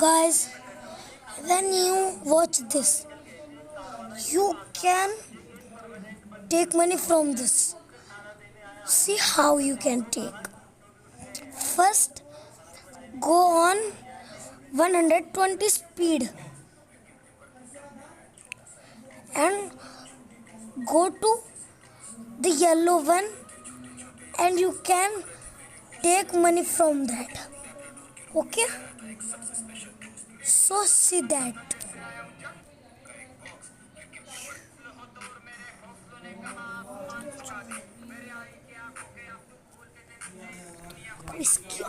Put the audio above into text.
Guys, when you watch this, you can take money from this. See how you can take. First, go on 120 speed and go to the yellow one, and you can take money from that. Okay? So see that. इसकी